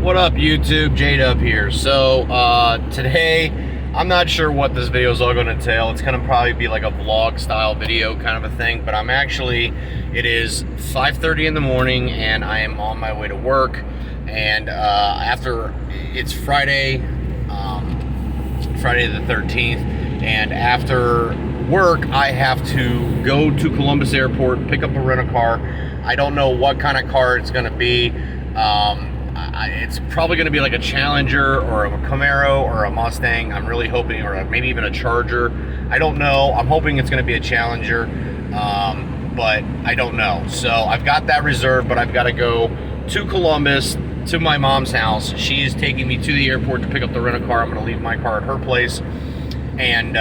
What up, YouTube? J-Dub here. So today, I'm not sure what this video is all going to entail. It's going to probably be like a vlog style video kind of a thing, but it is 5:30 in the morning and I am on my way to work. And it's Friday, Friday the 13th, and after work I have to go to Columbus Airport, pick up a rental car. I don't know what kind of car it's going to be. It's probably going to be like a Challenger or a Camaro or a Mustang. I'm really hoping, or maybe even a Charger. I don't know. I'm hoping it's going to be a Challenger, but I don't know. So I've got that reserved, but I've got to go to Columbus to my mom's house. She's taking me to the airport to pick up the rental car. I'm going to leave my car at her place, and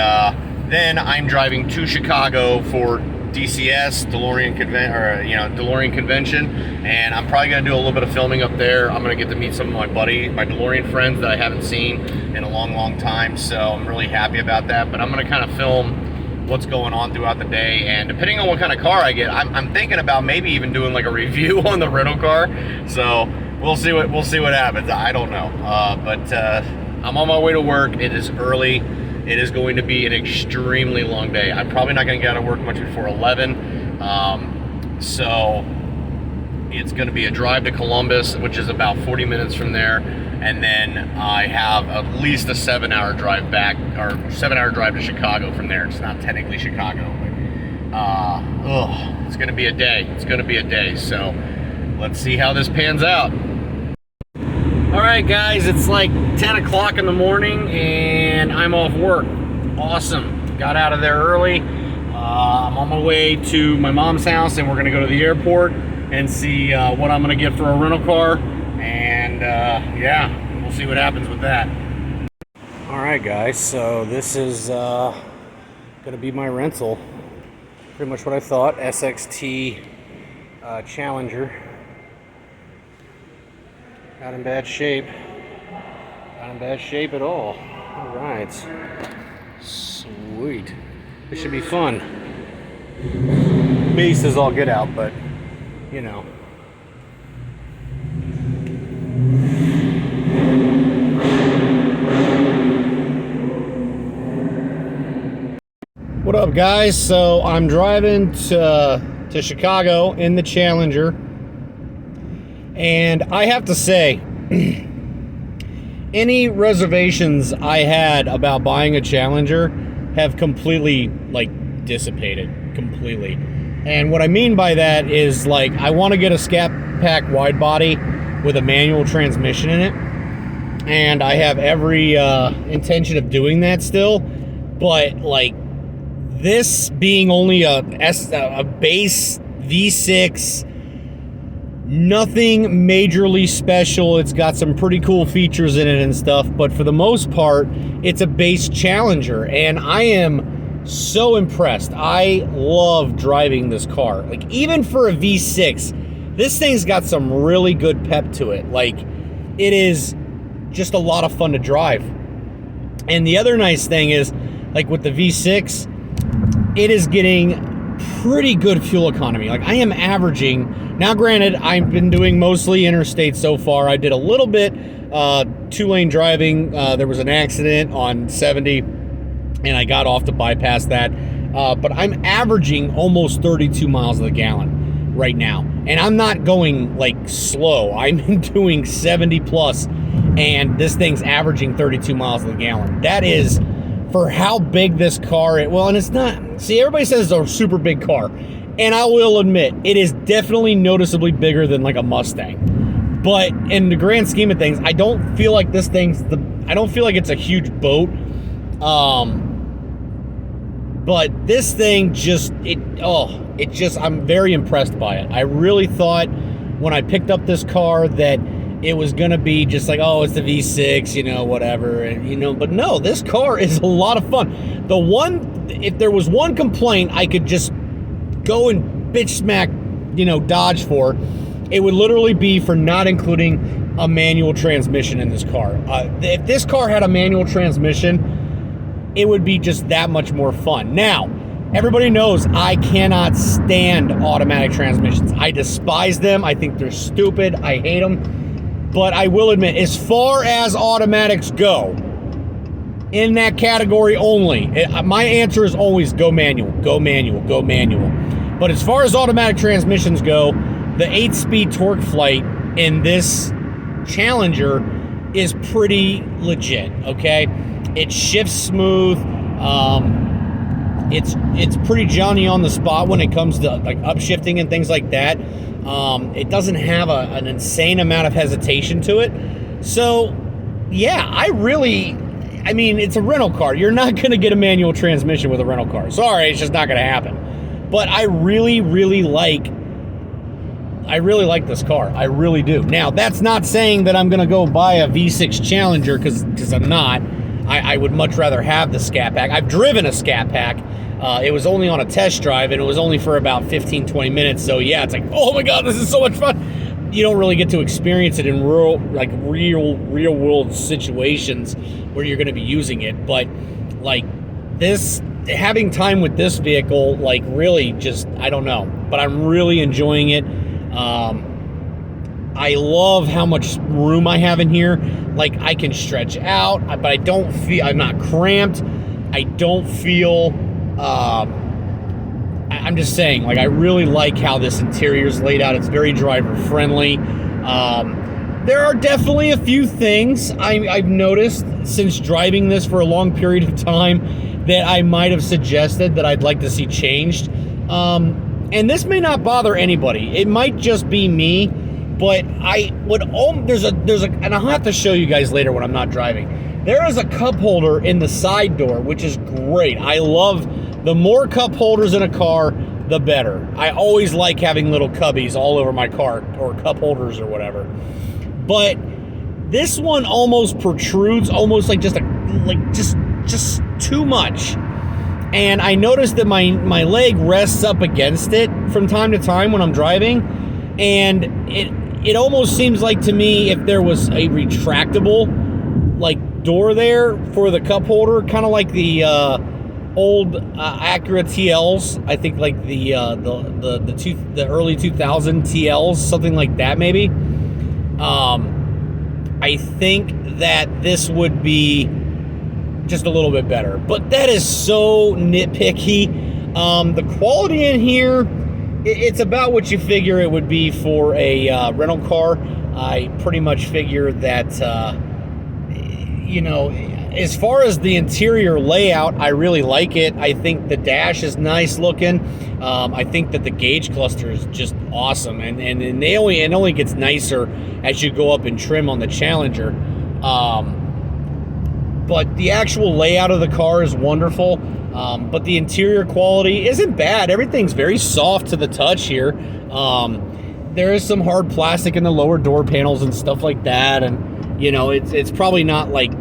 then I'm driving to Chicago for DCS, Delorean Convention, and I'm probably gonna do a little bit of filming up there. I'm gonna get to meet some of my DeLorean friends that I haven't seen in a long time, so I'm really happy about that. But I'm gonna kind of film what's going on throughout the day, and depending on what kind of car I get, I'm thinking about maybe even doing like a review on the rental car. So we'll see what happens. I don't know, but I'm on my way to work. It is early. It is going to be an extremely long day. I'm probably not going to get out of work much before 11. So it's going to be a drive to Columbus, which is about 40 minutes from there. And then I have at least a 7-hour drive back, or 7-hour drive to Chicago from there. It's not technically Chicago, but it's going to be a day. It's going to be a day. So let's see how this pans out. All right, guys, it's like 10 o'clock in the morning and I'm off work. Awesome. Got out of there early. I'm on my way to my mom's house, and we're going to go to the airport and see what I'm going to get for a rental car. And yeah, we'll see what happens with that. All right, guys, so this is going to be my rental. Pretty much what I thought. SXT Challenger. Not in bad shape. Not in bad shape at all. All right. Sweet. This should be fun. Beast is all get out, but you know. What up, guys? So I'm driving to Chicago in the Challenger. And I have to say, any reservations I had about buying a Challenger have completely, dissipated. Completely. And what I mean by that is, I want to get a Scat Pack wide body with a manual transmission in it. And I have every intention of doing that still. But, this being only a base V6... nothing majorly special. It's got some pretty cool features in it and stuff, but for the most part, it's a base Challenger, and I am so impressed. I love driving this car. Even for a V6, this thing's got some really good pep to it. It is just a lot of fun to drive. And the other nice thing is, with the V6, it is getting pretty good fuel economy. I am averaging, now granted, I've been doing mostly interstate so far. I did a little bit 2-lane driving. There was an accident on 70 and I got off to bypass that, but I'm averaging almost 32 miles to the gallon right now, and I'm not going slow. I'm doing 70 plus, and this thing's averaging 32 miles to the gallon. That is for how big this car is. Well, and it's not, see, everybody says it's a super big car, and I will admit, it is definitely noticeably bigger than a Mustang. But in the grand scheme of things, I don't feel like this thing's I don't feel like it's a huge boat. But this thing I'm very impressed by it. I really thought when I picked up this car that it was going to be just it's the V6, whatever. And, but no, this car is a lot of fun. If there was one complaint I could just go and bitch smack, Dodge for, it would literally be for not including a manual transmission in this car. If this car had a manual transmission, it would be just that much more fun. Now, everybody knows I cannot stand automatic transmissions. I despise them. I think they're stupid. I hate them. But I will admit, as far as automatics go, in that category only, my answer is always go manual, go manual, go manual. But as far as automatic transmissions go, the 8-speed torque flight in this Challenger is pretty legit, okay? It shifts smooth. It's pretty Johnny on the spot when it comes to like upshifting and things like that. It doesn't have an insane amount of hesitation to it. So, yeah, I mean, it's a rental car. You're not going to get a manual transmission with a rental car. Sorry, it's just not going to happen. But I really like this car. I really do. Now, that's not saying that I'm going to go buy a V6 Challenger because I'm not. I would much rather have the Scat Pack. I've driven a Scat Pack. It was only on a test drive, and it was only for about 15-20 minutes. So, yeah, it's like, oh, my God, this is so much fun. You don't really get to experience it in real-world situations where you're going to be using it. But, like, this, having time with this vehicle, like, really just, I don't know. But I'm really enjoying it. I love how much room I have in here. Like, I can stretch out, but I don't feel, I'm not cramped. I don't feel, I'm just saying, like, I really like how this interior is laid out. It's very driver friendly. There are definitely a few things I've noticed since driving this for a long period of time that I might have suggested that I'd like to see changed. And this may not bother anybody. It might just be me, but I would, and I'll have to show you guys later when I'm not driving. There is a cup holder in the side door, which is great. I love, the more cup holders in a car, the better. I always like having little cubbies all over my car, or cup holders or whatever. But this one almost protrudes, almost like just too much. And I noticed that my leg rests up against it from time to time when I'm driving, and it almost seems like to me if there was a retractable like door there for the cup holder, kind of like the old Acura TLs. I think like the early 2000 TLs, something like that maybe. I think that this would be just a little bit better, but that is so nitpicky. The quality in here, it's about what you figure it would be for a rental car. I pretty much figure that, you know, as far as the interior layout, I really like it. I think the dash is nice looking. I think that the gauge cluster is just awesome, and it only gets nicer as you go up in trim on the Challenger. But the actual layout of the car is wonderful. But the interior quality isn't bad. Everything's very soft to the touch here. There is some hard plastic in the lower door panels and stuff like that. And, you know, it's probably not like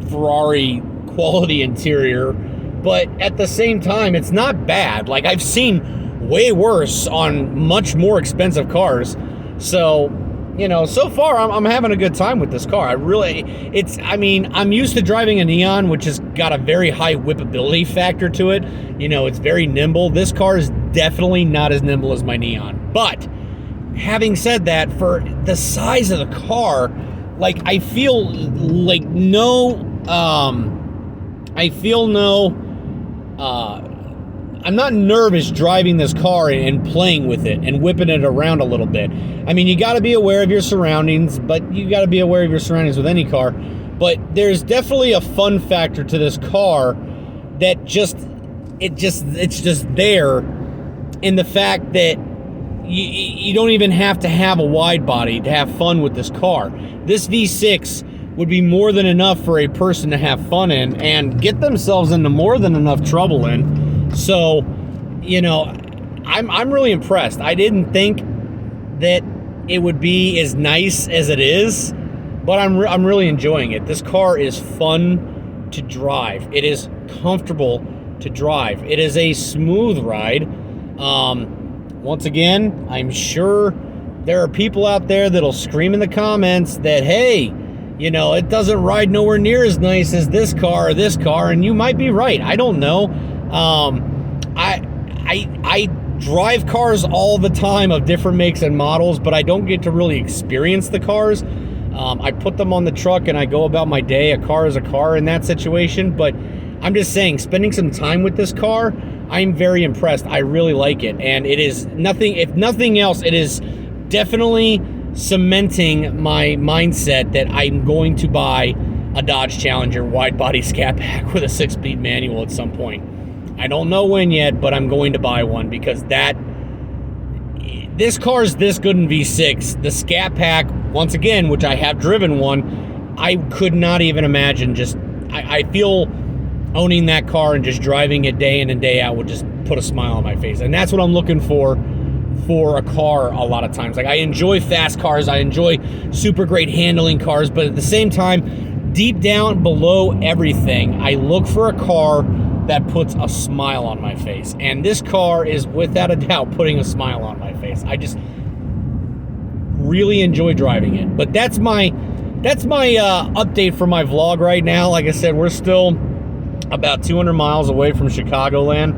Ferrari quality interior, but at the same time, it's not bad. Like, I've seen way worse on much more expensive cars. So, you know, so far I'm having a good time with this car. I mean, I'm used to driving a Neon, which has got a very high whippability factor to it. You know, it's very nimble. This car is definitely not as nimble as my Neon. But having said that, for the size of the car, like, I feel like I'm not nervous driving this car and playing with it and whipping it around a little bit. I mean, you got to be aware of your surroundings, but you got to be aware of your surroundings with any car. But there's definitely a fun factor to this car that it's just there in the fact that you don't even have to have a wide body to have fun with this car. This V6 would be more than enough for a person to have fun in and get themselves into more than enough trouble in. So, you know, I'm really impressed. I didn't think that it would be as nice as it is, but I'm really enjoying it. This car is fun to drive. It is comfortable to drive. It is a smooth ride. Once again, I'm sure there are people out there that'll scream in the comments that, hey, you know, it doesn't ride nowhere near as nice as this car or this car, and you might be right. I don't know. I drive cars all the time of different makes and models, but I don't get to really experience the cars. I put them on the truck and I go about my day. A car is a car in that situation, but I'm just saying, spending some time with this car, I'm very impressed. I really like it, and it is nothing, if nothing else, it is definitely cementing my mindset that I'm going to buy a Dodge Challenger wide body scat pack with a 6-speed manual at some point. I don't know when yet, but I'm going to buy one because this car is this good in V6. The scat pack, once again, which I have driven one, I could not even imagine. I feel owning that car and just driving it day in and day out would just put a smile on my face. And that's what I'm looking for a car a lot of times. Like, I enjoy fast cars, I enjoy super great handling cars, but at the same time, deep down below everything, I look for a car that puts a smile on my face. And this car is without a doubt putting a smile on my face. I just really enjoy driving it. But that's my update for my vlog right now. Like I said, we're still about 200 miles away from Chicagoland.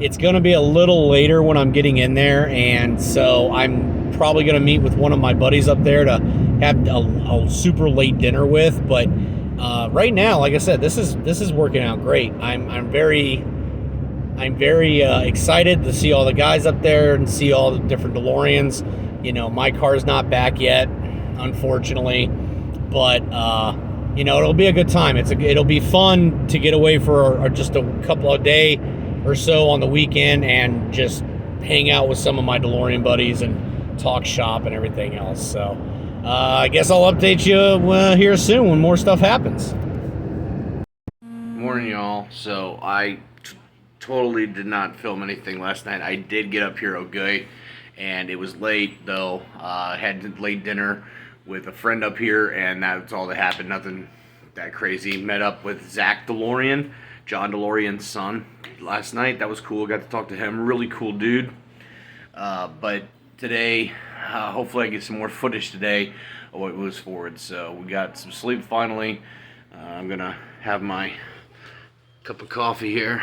It's gonna be a little later when I'm getting in there, and so I'm probably gonna meet with one of my buddies up there to have a super late dinner with. But right now, like I said, this is working out great. I'm very excited to see all the guys up there and see all the different DeLoreans. You know, my car's not back yet, unfortunately, but you know, it'll be a good time. It'll be fun to get away for just a couple of days or so on the weekend and just hang out with some of my DeLorean buddies and talk shop and everything else. So I guess I'll update you here soon when more stuff happens. Morning, y'all. So I totally did not film anything last night. I did get up here okay, and it was late though. I had late dinner with a friend up here, and that's all that happened. Nothing that crazy. Met up with Zach DeLorean, John DeLorean's son, last night. That was cool. Got to talk to him. Really cool dude. But today, hopefully I get some more footage today of what moves forward. So we got some sleep finally. I'm gonna have my cup of coffee here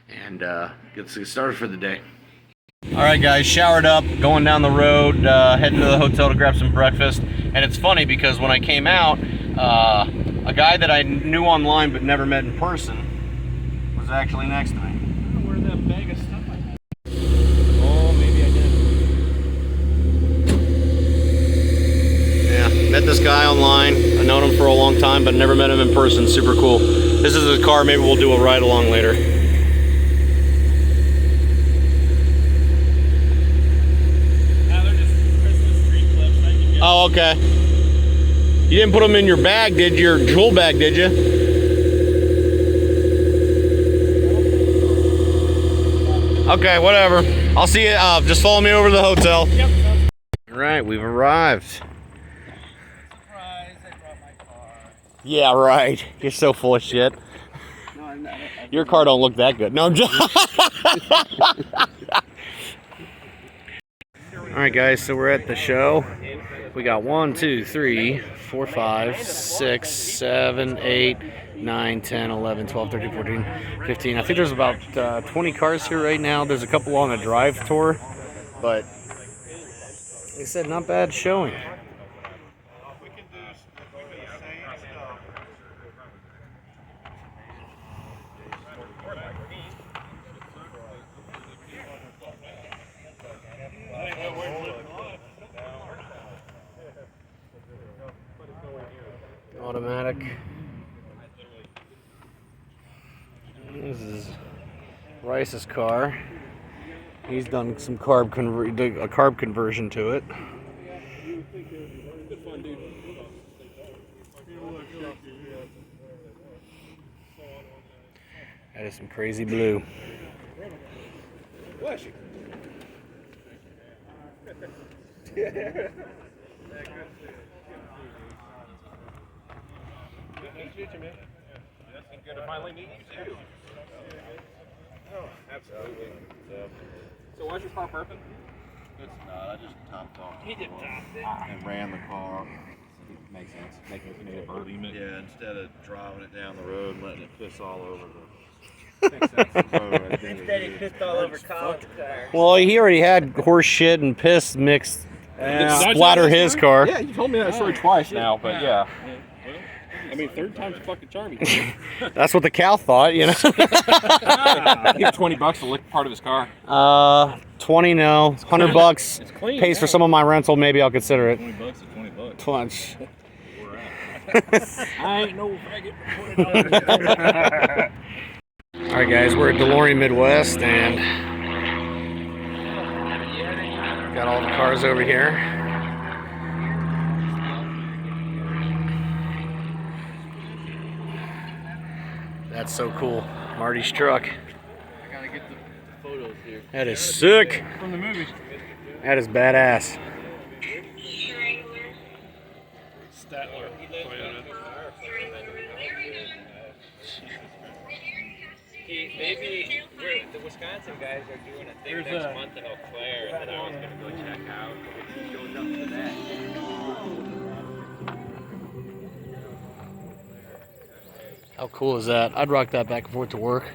and get started for the day. Alright guys, showered up, going down the road, heading to the hotel to grab some breakfast. And it's funny because when I came out, a guy that I knew online but never met in person was actually next to me. I don't know where that bag of stuff I had. Oh, maybe I did. Yeah, met this guy online. I've known him for a long time but never met him in person. Super cool. This is his car, maybe we'll do a ride along later. Oh, okay. You didn't put them in your bag, did you? Your jewel bag, did you? Okay, whatever. I'll see you. Just follow me over to the hotel. Yep. All right, we've arrived. Surprise, I brought my car. Yeah, right. You're so full of shit. No, I'm not. Your car don't look that good. No, I'm just... All right, guys, so we're at the show. We got 1, 2, 3, 4, 5, 6, 7, 8, 9, 10, 11, 12, 13, 14, 15. I think there's about 20 cars here right now. There's a couple on a drive tour, but like I said, not bad showing. Automatic. This is Rice's car. He's done some carb conversion to it. That is some crazy blue. Good to finally meet you too. Oh, absolutely. So why's your car burping? It's not. I just topped off. He just topped it. And ran the car. Makes sense. Making it burp. Yeah, instead of driving it down the road and letting it piss all over the Instead he pissed all over Colin's car. Well, he already had horse shit and piss mixed splatter his car. Yeah, you told me that story twice now, but yeah. I mean, third time's a fucking charming. That's what the cow thought, you know. Give $20 to lick part of his car. 20 no, $100 It's clean, pays for some of my rental. Maybe I'll consider it. $20 is $20. Plunge. I ain't no faggot. All right, guys, we're at Delorean Midwest, and got all the cars over here. That's so cool. Marty's truck. I gotta get the photos here. That is sick. From the movie. That is badass. Statler. Maybe the Wisconsin guys are doing a thing next month in Eau Claire that I was going to go check out. It shows up for that. How cool is that? I'd rock that back and forth to work.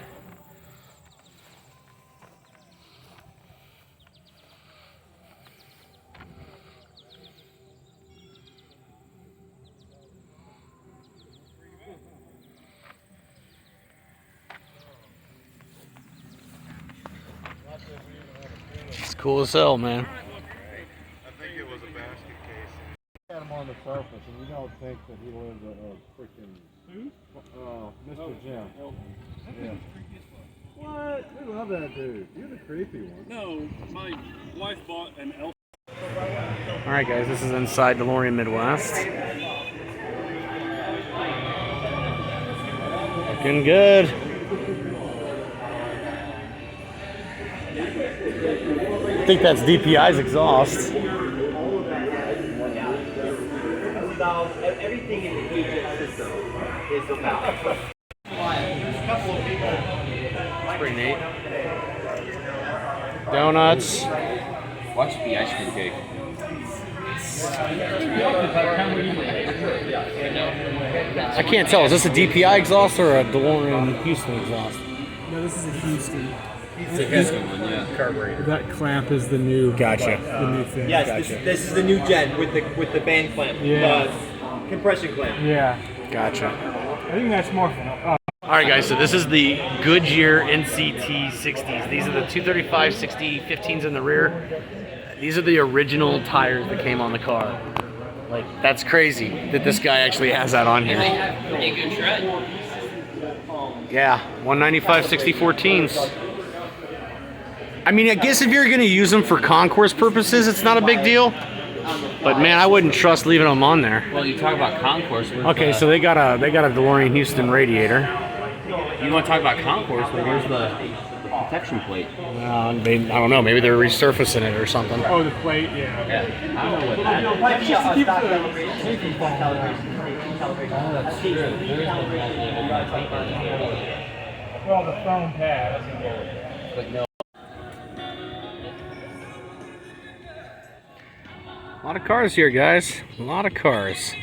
It's cool as hell, man. I think it was a basket case. Had him on the surface, and you don't think that he lives a freaking Mr. Jim. Yeah. What? We love that dude. You're the creepy one. No, my wife bought an elf. All right, guys, this is inside DeLorean Midwest. Looking good. I think that's DPI's exhaust. Everything in the agent system is about. There's a couple of people. That's pretty neat. Donuts. Watch the ice cream cake. I can't tell. Is this a DPI exhaust or a DeLorean Houston exhaust? No, this is a Houston. It's a Houston one, yeah. That clamp is the new. Gotcha. The new thing. Yes, this is the new gen with the band clamp. Yeah. Compression clamp. Yeah. Gotcha. I think that's more. All right, guys, so this is the Goodyear NCT 60s. These are the 235 60 15s in the rear. These are the original tires that came on the car. Like, that's crazy that this guy actually has that on here. Pretty good tread. Yeah, 195 60 14s. I mean, I guess if you're going to use them for concourse purposes, it's not a big deal. But man, I wouldn't trust leaving them on there. Well, you talk about concourse. Okay, so they got a DeLorean Houston radiator. You want to talk about concourse, but where's the protection plate? I don't know. Maybe they're resurfacing it or something. Oh, the plate. Yeah. Yeah, I don't know what that is. Well, the foam pad. But no. A lot of cars here, guys. A lot of cars.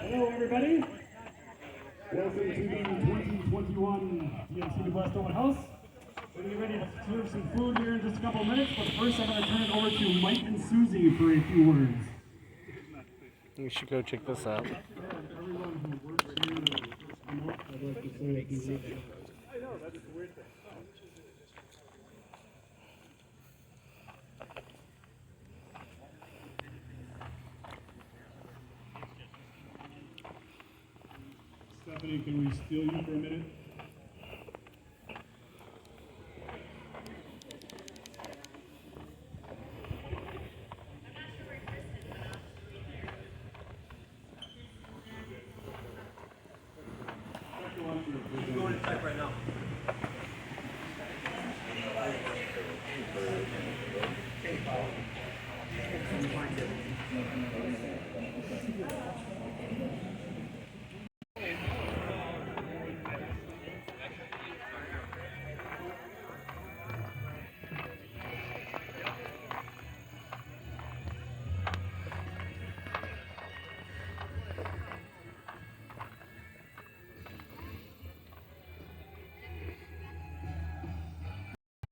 Hello, everybody. Welcome to the 2021 DMC Midwest Open House. We're going to get ready to serve some food here in just a couple of minutes, but first I'm going to turn it over to Mike and Susie for a few words. You should go check this out. Everyone who works here, I'd like to say a few words. I know, that's the weird thing. Stephanie, can we steal you for a minute?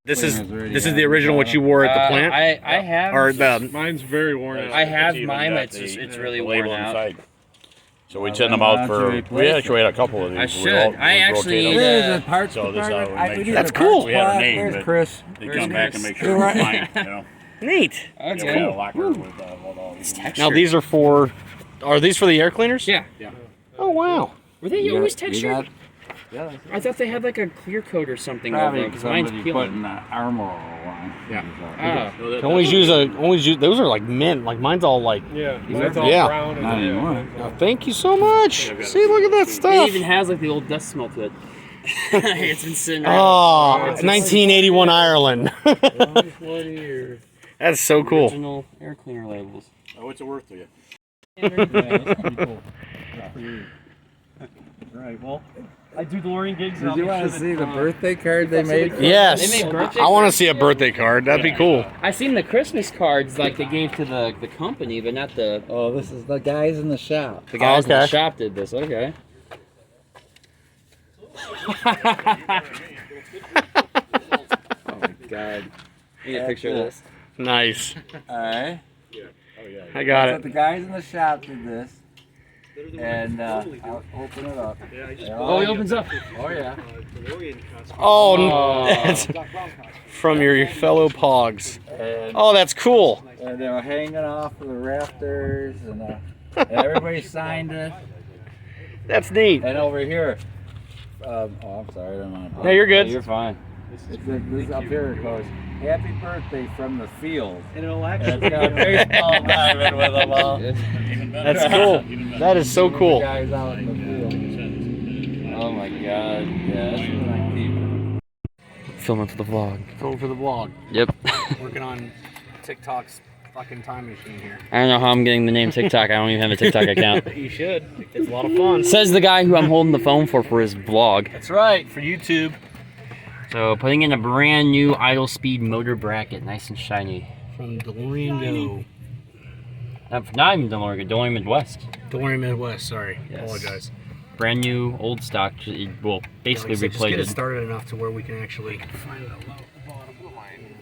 This is the original what you wore at the plant. I have. Or the Mine's very worn out. I have mine, but it's really worn out. So we send them out for. We actually had a couple of these. I should. I actually. There's a parts So this is how department. we make need sure. a parts We had our spot. name, There's but Chris. they come back and make sure You're it's right. fine. You know. neat. Yeah, we had a locker with all these. Now these are for. Are these for the air cleaners? Yeah. Oh wow. Were they always textured? Yeah. I thought they had like a clear coat or something over Probably them. 'Cause mine's somebody peeling. putting armor on. Yeah. Oh. Can always use those are like mint. Like mine's all like. Yeah, mine's all Yeah. brown and Not anymore. Oh, thank you so much. See, look at that It stuff. even has like the old dust smell to it. It's been sitting around. Oh, 1981 Ireland. 20 years. That's so cool. Original air cleaner labels. Oh, what's it worth to you? Right. Well, I do DeLorean gigs. Did you want to see the birthday card they made? Yes. They made birthday I want to see a birthday card. That'd be cool. I seen the Christmas cards like they gave to the company, but not the Oh, this is the guys in the shop. guys in the okay. shop did this. Okay. Oh my god. You need a picture of this. Nice. Alright. I got So it. the guys in the shop did this. And I'll open it up. Oh, he opens up. Oh yeah. Oh, that's from your fellow pogs. And, Oh, that's cool. and they were hanging off of the rafters, and everybody signed it. That's neat. And over here, oh, I'm sorry, I don't want to. No, you're good. You're fine. This up here it goes, "Happy birthday from the field." And it'll And actually. it's got a baseball diamond with them all. That's cool. That is so cool. Guys out in the field. Oh my god. Yeah, that's what I keep. Filming for the vlog. Going for the vlog. Yep. Working on TikTok's fucking time machine here. I don't know how I'm getting the name TikTok. I don't even have a TikTok account. You should. It's a lot of fun. Says the guy who I'm holding the phone for his vlog. That's right. For YouTube. So putting in a brand new idle speed motor bracket, nice and shiny. From DeLorean Go. Not even DeLorean, DeLorean Midwest. DeLorean Midwest, sorry. Yes. Apologize. Brand new, old stock. Well, basically Like I said, just get it replated. started enough to where we can actually find the bottom line.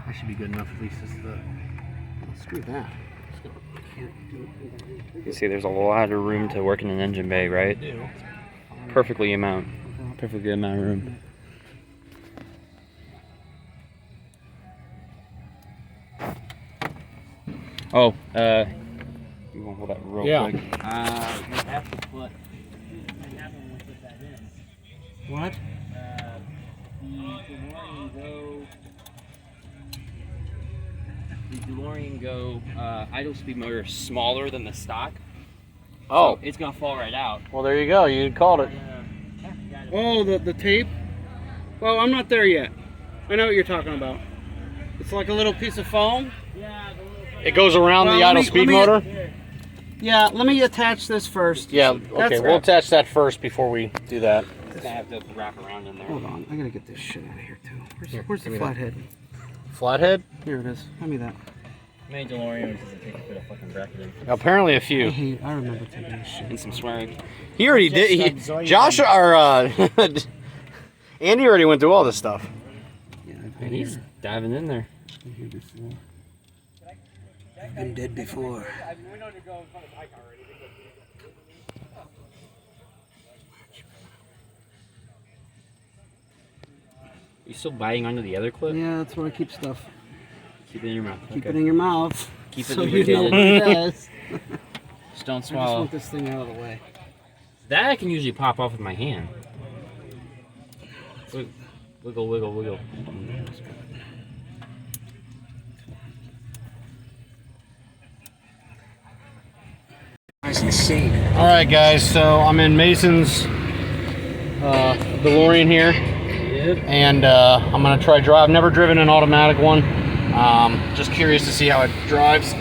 That should be good enough, at least as the. Screw that. You see, there's a lot of room to work in an engine bay, right? Perfectly amount of room. Oh, you want to hold that real Yeah. quick? You have to put. What? The DeLorean Go idle speed motor is smaller than the stock. Oh. So it's gonna fall right out. Well, there you go. You called it. Oh, the tape? Well, I'm not there yet. I know what you're talking about. It's like a little piece of foam. It goes around Well, the let idle me- speed let me- motor? Yeah, let me attach this first. Yeah, okay. That's- We'll attach that first before we do that. It's gonna have to wrap around in there. Hold on, I gotta get this shit out of here too. Where's the give me that. flathead? Flathead? Here it is. Hand me that. How many DeLoreans does it take to put a fucking bracket in? Apparently a few. I remember taking this shit. And some swearing. He already did. Josh or Andy already went through all this stuff. And he's diving in there. I've been dead before. You still biting onto the other clip? Yeah, that's where I keep stuff. Keep it in your mouth. Keep okay. it in your mouth. Keep it so you know lubricated. what it is. Just don't I just swallow. want this thing out of the way. That I can usually pop off with my hand. Wiggle, wiggle, wiggle. All right, guys. So I'm in Mason's DeLorean here, and I'm gonna try drive. I've never driven an automatic one. Just curious to see how it drives.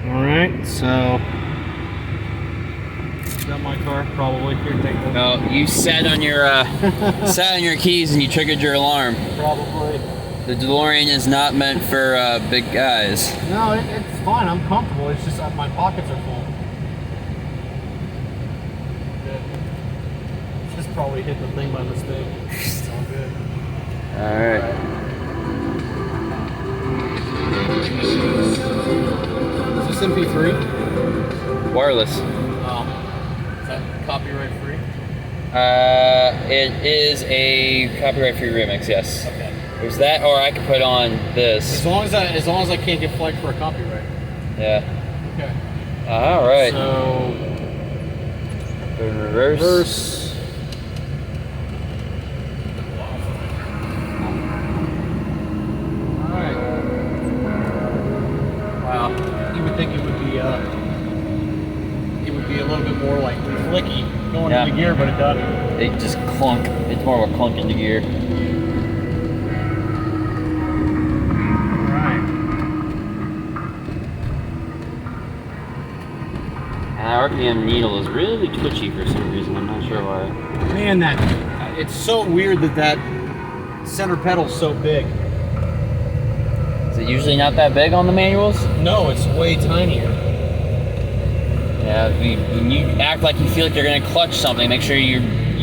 All right. So is that my car? Probably. Here, take that. No, you sat on your keys and you triggered your alarm. Probably. The DeLorean is not meant for big guys. No, it's fine. I'm comfortable. It's just my pockets are full. Just probably hit the thing by mistake. It's all good. All right. Is this MP3? Wireless. Oh. Is that copyright free? It is a copyright-free remix. Yes. Okay. There's that, or I could put on this. As long as I can't get flagged for a copyright. Yeah. Okay. All right. So reverse. All right. Wow. You would think it would be a little bit more like flicky going into gear, but it doesn't. It just clunk. It's more of a clunk into gear. RPM needle is really twitchy for some reason. I'm not sure why. Man, it's so weird that center pedal's so big. Is it usually not that big on the manuals? No, it's way tinier. Yeah, when you act like you feel like you're gonna clutch something, make sure you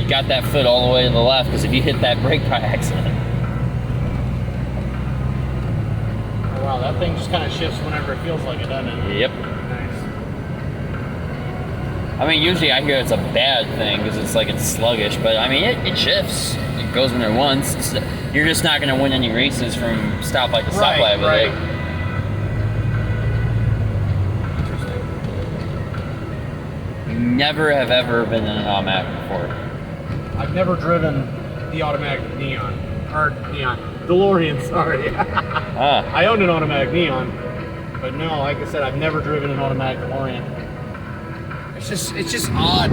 got that foot all the way to the left, because if you hit that brake by accident. Oh, wow, that thing just kind of shifts whenever it feels like it, doesn't it? Yep. I mean, usually I hear it's a bad thing because it's like it's sluggish, but I mean, it shifts. It goes when it wants. You're just not going to win any races from stoplight to stoplight with it. Interesting. You never have ever been in an automatic before. I've never driven the automatic DeLorean, sorry. I owned an automatic Neon, but no, like I said, I've never driven an automatic DeLorean. It's just odd.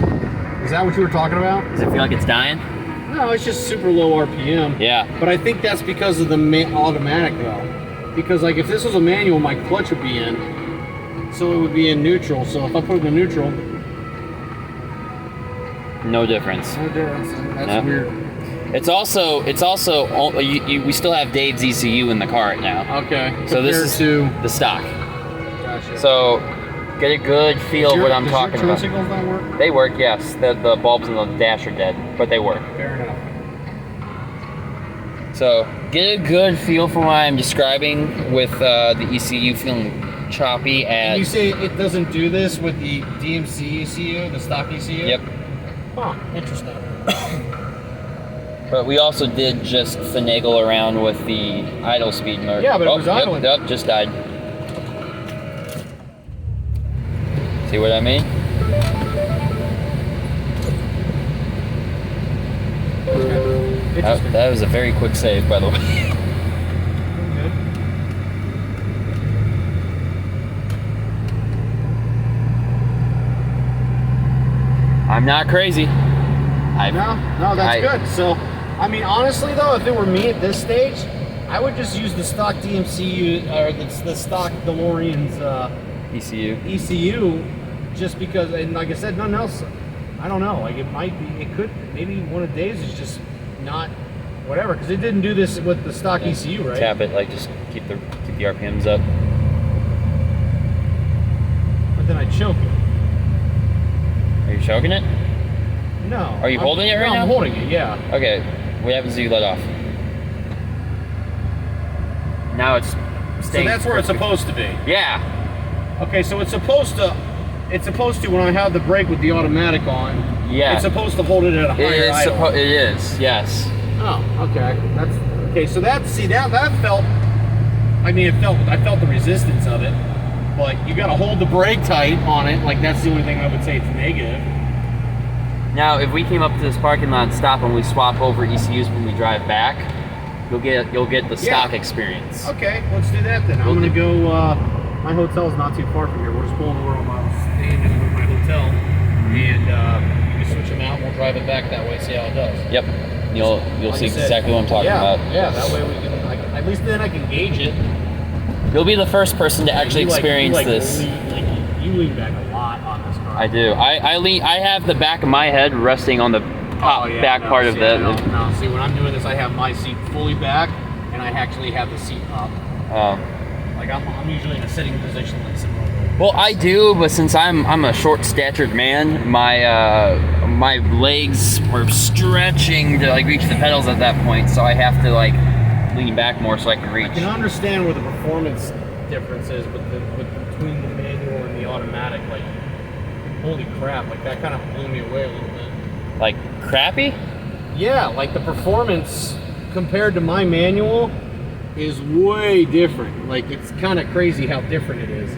Is that what you were talking about? Does it feel like it's dying? No, it's just super low RPM. Yeah. But I think that's because of the automatic though. Because like if this was a manual, my clutch would be in. So it would be in neutral. So if I put it in neutral. No difference. No difference. That's weird. It's also we still have Dave's ECU in the car right now. Okay. So this is the stock. Gotcha. So get a good feel of what I'm talking about. Does your turn signals not work? They work, yes. The bulbs in the dash are dead, but they work. Fair enough. So get a good feel for what I'm describing with the ECU feeling choppy. And you say it doesn't do this with the DMC ECU, the stock ECU? Yep. Huh, interesting. But we also did just finagle around with the idle speed mode. Yeah, but it was idling. Yep, just died. See what I mean? That was a very quick save, by the way. I'm not crazy. No, that's good. So, I mean, honestly though, if it were me at this stage, I would just use the stock DMC or the stock DeLorean's ECU, just because. And like I said, nothing else. I don't know. Like it might be. It could. Maybe one of Dave's is just not whatever, because it didn't do this with the stock ECU, right? Tap it, like just keep the RPMs up. But then I choke it. Are you choking it? No. Are you holding it right now? I'm holding it, yeah. Okay. What happens if you let off? Now it's staying. So that's where it's supposed to be. Yeah. Okay, so it's supposed to when I have the brake with the automatic on. Yeah. It's supposed to hold it at a higher idle. It is. Yes. Oh, okay. That's okay. So that felt. I mean, I felt the resistance of it, but you got to hold the brake tight on it. Like that's the only thing I would say it's negative. Now, if we came up to this parking lot and stop and we swap over ECUs when we drive back, you'll get the stock experience. Okay, let's do that then. I'm gonna go. My hotel's not too far from here. We're just pulling over on my staying in my hotel, and you can switch them out. And we'll drive it back that way. See how it does. Yep. You'll like see exactly what I'm talking about. Yeah. That way we can. At least then I can gauge it. You'll be the first person to actually experience this. You lean back a lot on this car. I do. I have the back of my head resting on the back part of the. No, see, when I'm doing this, I have my seat fully back, and I actually have the seat up. Like I'm usually in a sitting position like similar. Well, I do, but since I'm a short-statured man, my legs were stretching to like reach the pedals at that point, so I have to like lean back more so I can reach. I can understand where the performance difference is between the manual and the automatic. Like, holy crap! Like that kind of blew me away a little bit. Like crappy? Yeah, like the performance compared to my manual is way different. Like it's kind of crazy how different it is.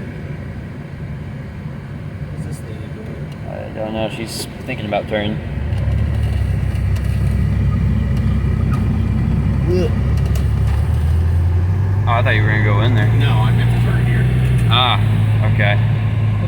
What's this lady doing? I don't know. She's thinking about turning. Ugh. Oh, I thought you were gonna go in there. No, I meant to turn here. Ah, okay.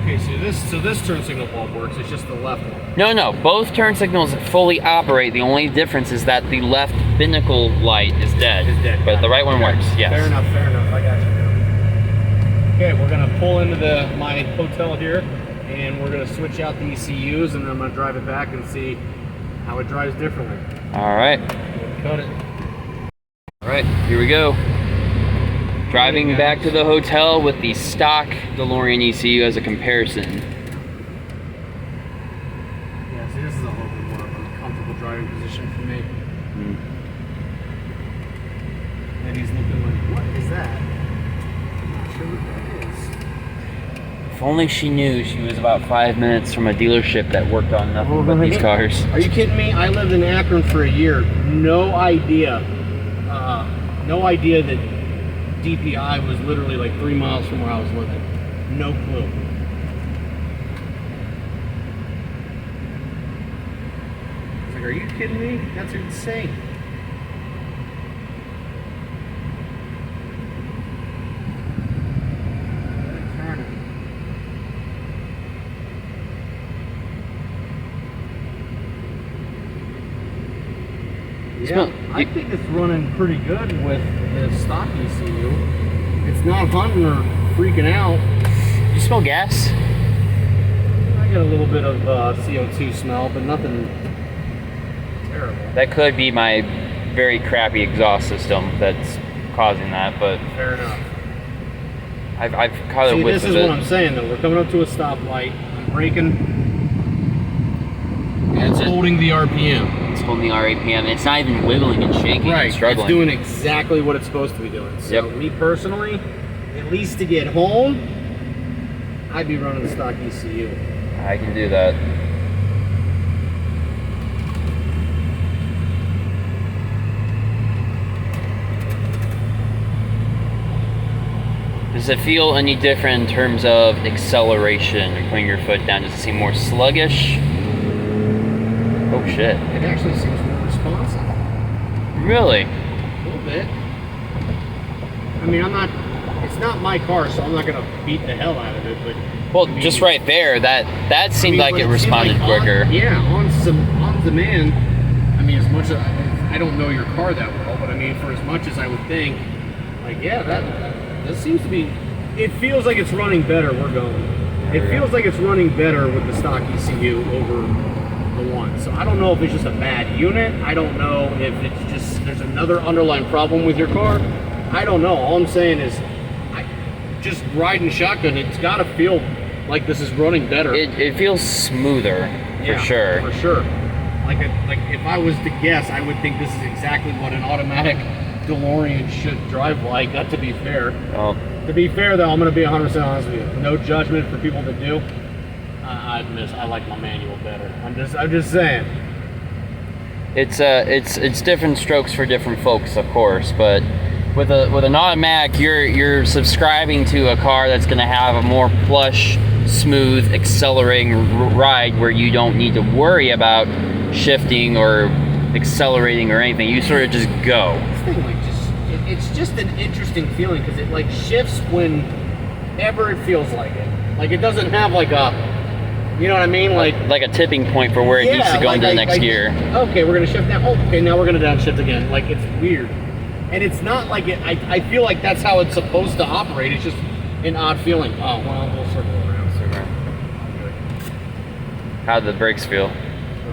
Okay, so this turn signal bulb works. It's just the left one. No, both turn signals fully operate. The only difference is that the left binnacle light is dead. But the right one works, yes. Fair enough, I got you now. Okay, we're gonna pull into my hotel here, and we're gonna switch out the ECUs, and then I'm gonna drive it back and see how it drives differently. All right. Cut it. All right, here we go. Driving back to the hotel with the stock DeLorean ECU as a comparison. Yeah, see, this is a little bit more of a comfortable driving position for me. And he's looking like, what is that? I'm not sure what that is. If only she knew she was about 5 minutes from a dealership that worked on nothing but these cars. Are you kidding me? I lived in Akron for a year. No idea that DPI was literally like 3 miles from where I was living. No clue. I was like, are you kidding me? That's insane. Yeah, I think it's running pretty good with the stock ECU. It's not hunting or freaking out. You smell gas? I get a little bit of CO2 smell, but nothing terrible. That could be my very crappy exhaust system that's causing that, but fair enough. I've caught a whiff of it. This is what I'm saying though. We're coming up to a stoplight. I'm braking. And it's holding the RPM. It's holding the RPM. It's not even wiggling and shaking. Right. It's struggling. It's doing exactly what it's supposed to be doing. So me personally, at least to get home, I'd be running the stock ECU. I can do that. Does it feel any different in terms of acceleration? You're putting your foot down. Does it seem more sluggish? Oh shit. It actually seems more responsive. Really? A little bit. I mean, it's not my car, so I'm not gonna beat the hell out of it, but well, I mean, just right there, that seemed like it responded quicker. On demand. I mean, as much as I don't know your car that well, but I mean, for as much as I would think, like, yeah, that seems to be. It feels like it's running better. We're going. It feels like it's running better with the stock ECU over the one. So I don't know if it's just a bad unit. I don't know if it's just there's another underlying problem with your car. I don't know. All I'm saying is, just riding shotgun, it's got to feel like this is running better. It feels smoother, for sure. For sure. Like if I was to guess, I would think this is exactly what an automatic DeLorean should drive like. To be fair. Well, to be fair, though, I'm going to be 100% honest with you. No judgment for people that do. I like my manual better. I'm just saying. It's different strokes for different folks, of course, but with an automatic, you're subscribing to a car that's going to have a more plush, smooth, accelerating ride where you don't need to worry about shifting or accelerating or anything. You sort of just go. This thing it's just an interesting feeling because it like shifts whenever it feels like it. Like it doesn't have like a, you know what I mean? Like a tipping point for where it needs to go into the next gear. Okay, we're gonna shift now. Oh, okay, now we're gonna downshift again. Like it's weird. And it's not like it, I feel like that's how it's supposed to operate. It's just an odd feeling. Oh, well, we'll circle around. How'd the brakes feel?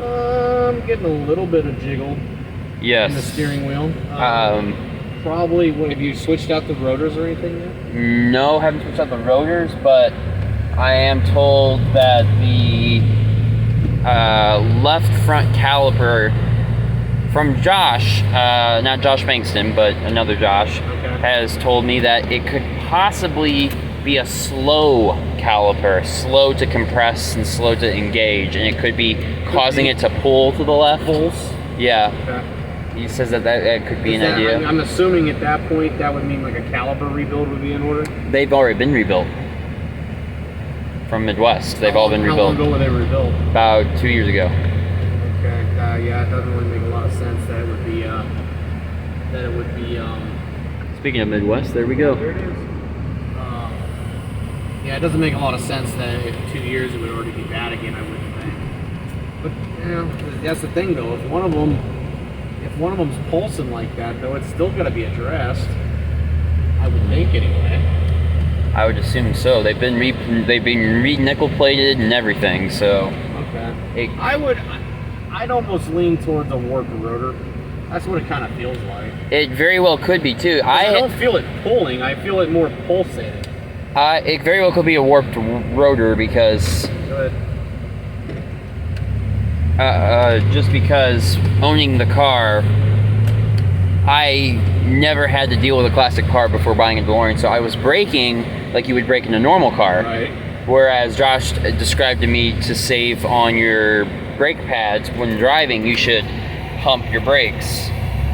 I'm getting a little bit of jiggle. Yes. In the steering wheel. probably, what, have you switched out the rotors or anything yet? No, haven't switched out the rotors, but I am told that the left front caliper from Josh, not Josh Bankston, but another Josh, has told me that it could possibly be a slow caliper, slow to compress and slow to engage, and it could be causing it to pull to the left. Pulse? Yeah. Okay. He says that could be an idea. I'm assuming at that point that would mean like a caliper rebuild would be in order? They've already been rebuilt. From Midwest. They've all been rebuilt. How long ago were they rebuilt? About 2 years ago. Okay. Yeah, it doesn't really make a lot of sense that it would be, Speaking of Midwest, there we go. There it is. Yeah, it doesn't make a lot of sense that in 2 years it would already be bad again, I wouldn't think. But, you know, that's the thing though, if one of them's pulsing like that though, it's still gotta be addressed. I would think anyway. I would assume so. They've been re-nickel plated and everything, so. Okay. I'd almost lean towards a warped rotor. That's what it kind of feels like. It very well could be too. I don't feel it pulling, I feel it more pulsating. It very well could be a warped rotor because Go ahead. just because owning the car, I never had to deal with a classic car before buying a DeLorean, so I was braking like you would brake in a normal car. Right. Whereas Josh described to me to save on your brake pads when driving, you should pump your brakes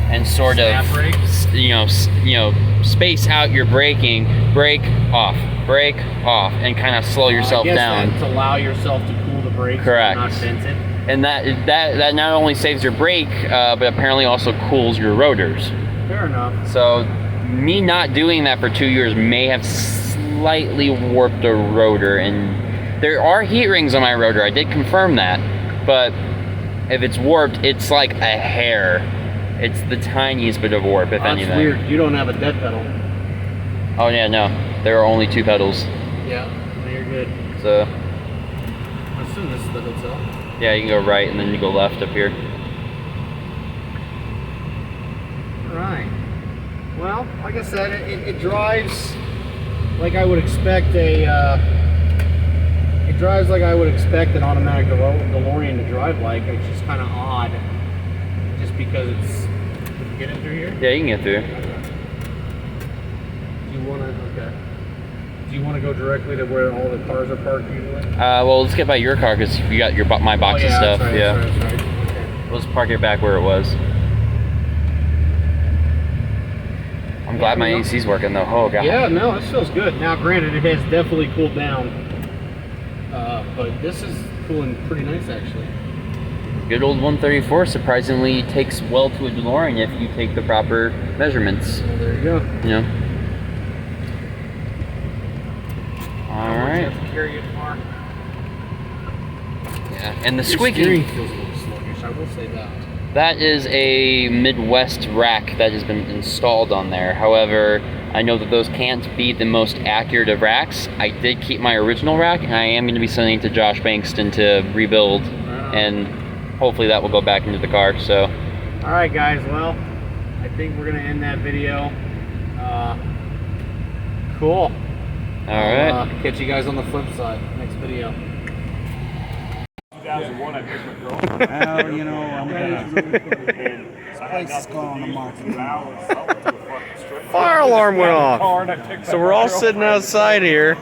and sort of, space out your braking, brake off, and kind of slow yourself down. To allow yourself to cool the brakes. Correct. And not vent it. And that not only saves your brake, but apparently also cools your rotors. Fair enough. So me not doing that for 2 years may have slightly warped the rotor, and there are heat rings on my rotor. I did confirm that, but if it's warped, it's like a hair. It's the tiniest bit of warp, if anything. That's weird. You don't have a dead pedal. Oh yeah, no. There are only 2 pedals. Yeah, no, you're good. So. I assume this is the hotel. Yeah, you can go right and then you go left up here. Right. Well, like I said, it drives like I would expect it drives like I would expect an automatic DeLorean to drive like. It's just kind of odd, just because it's. Can you get in through here? Yeah, you can get through. Do you want to go directly to where all the cars are parked usually? Well, let's get by your car because you got my box and stuff. That's right, yeah. That's right. Okay. Let's park it back where it was. I'm glad my AC's working though. Oh god. Yeah, no, this feels good. Now, granted, it has definitely cooled down, but this is cooling pretty nice actually. Good old 134 surprisingly takes well to a DeLorean if you take the proper measurements. Well, there you go. You know. All right. Carry it far. Yeah, and the Your squeaky steering feels a little sluggish. I will say that. That is a Midwest rack that has been installed on there. However, I know that those can't be the most accurate of racks. I did keep my original rack, and I am going to be sending it to Josh Bankston to rebuild, and hopefully that will go back into the car. So. All right, guys. Well, I think we're going to end that video. Cool. All right. Catch you guys on the flip side. Next video. 2001, I picked my girl. Well, you know, I'm gonna. This place is going on the market. Fire alarm went off. So we're all sitting outside here,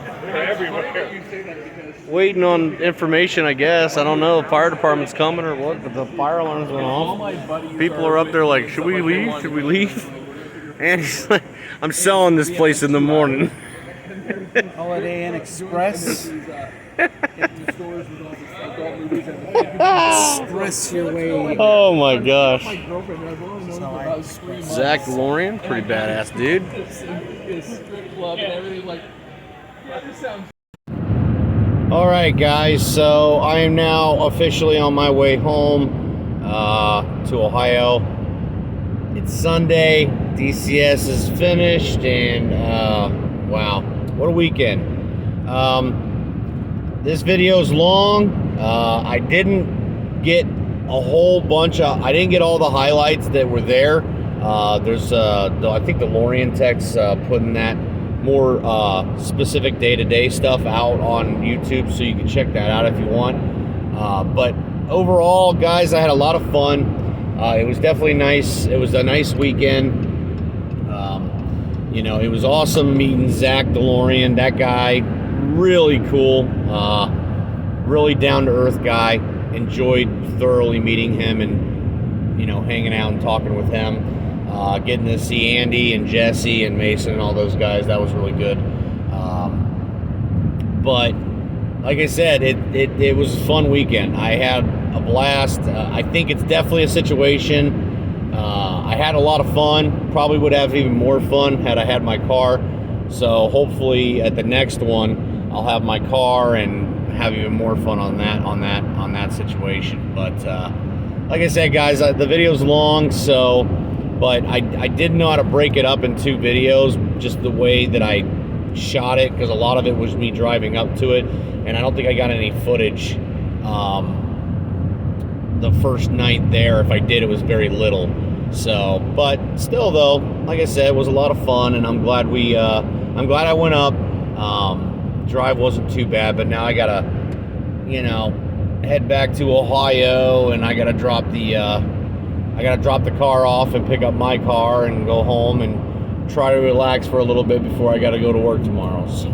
waiting on information, I guess. I don't know if fire department's coming or what, but the fire alarms went off. People are up there like, should we leave? Should we leave? And he's like, I'm selling this place in the morning. Holiday Inn Express. Express your way. Oh my gosh. Zach DeLorean, pretty badass dude. Alright guys, so I am now officially on my way home to Ohio. It's Sunday, DCS is finished, and wow, what a weekend. This video is long. I didn't get a whole bunch of, I didn't get all the highlights that were there. There's I think Delorean Tech's putting that more specific day-to-day stuff out on YouTube, so you can check that out if you want. But overall, guys, I had a lot of fun. It was definitely nice. It was a nice weekend. You know, it was awesome meeting Zach DeLorean. That guy, really cool, really down-to-earth guy. Enjoyed thoroughly meeting him and, you know, hanging out and talking with him. Getting to see Andy and Jesse and Mason and all those guys, that was really good. But like I said, it was a fun weekend. I had a blast. I think it's definitely a situation. I had a lot of fun. Probably would have even more fun had I had my car. So hopefully at the next one, I'll have my car and have even more fun on that situation. But like I said, guys, the video's long, so. But I did know how to break it up in 2 videos, just the way that I shot it, because a lot of it was me driving up to it, and I don't think I got any footage the first night there. If I did, it was very little. So, but still, though, like I said, it was a lot of fun, and I'm glad I went up. Drive wasn't too bad, but now I gotta, you know, head back to Ohio, and I gotta drop the car off and pick up my car and go home and try to relax for a little bit before I got to go to work tomorrow. So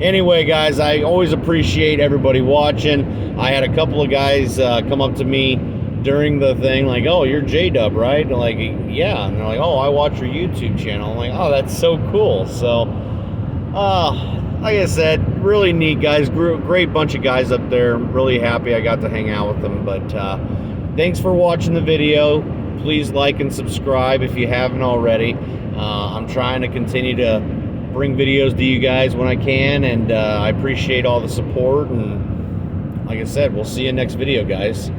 anyway, guys, I always appreciate everybody watching. I had a couple of guys come up to me during the thing like, "Oh, you're J-Dub, right?" And like, "Yeah." And they're like, "Oh, I watch your YouTube channel." I'm like, "Oh, that's so cool." So, like I said, really neat guys. Great bunch of guys up there. Really happy I got to hang out with them. But thanks for watching the video. Please like and subscribe if you haven't already. I'm trying to continue to bring videos to you guys when I can, and I appreciate all the support. And like I said, we'll see you next video, guys.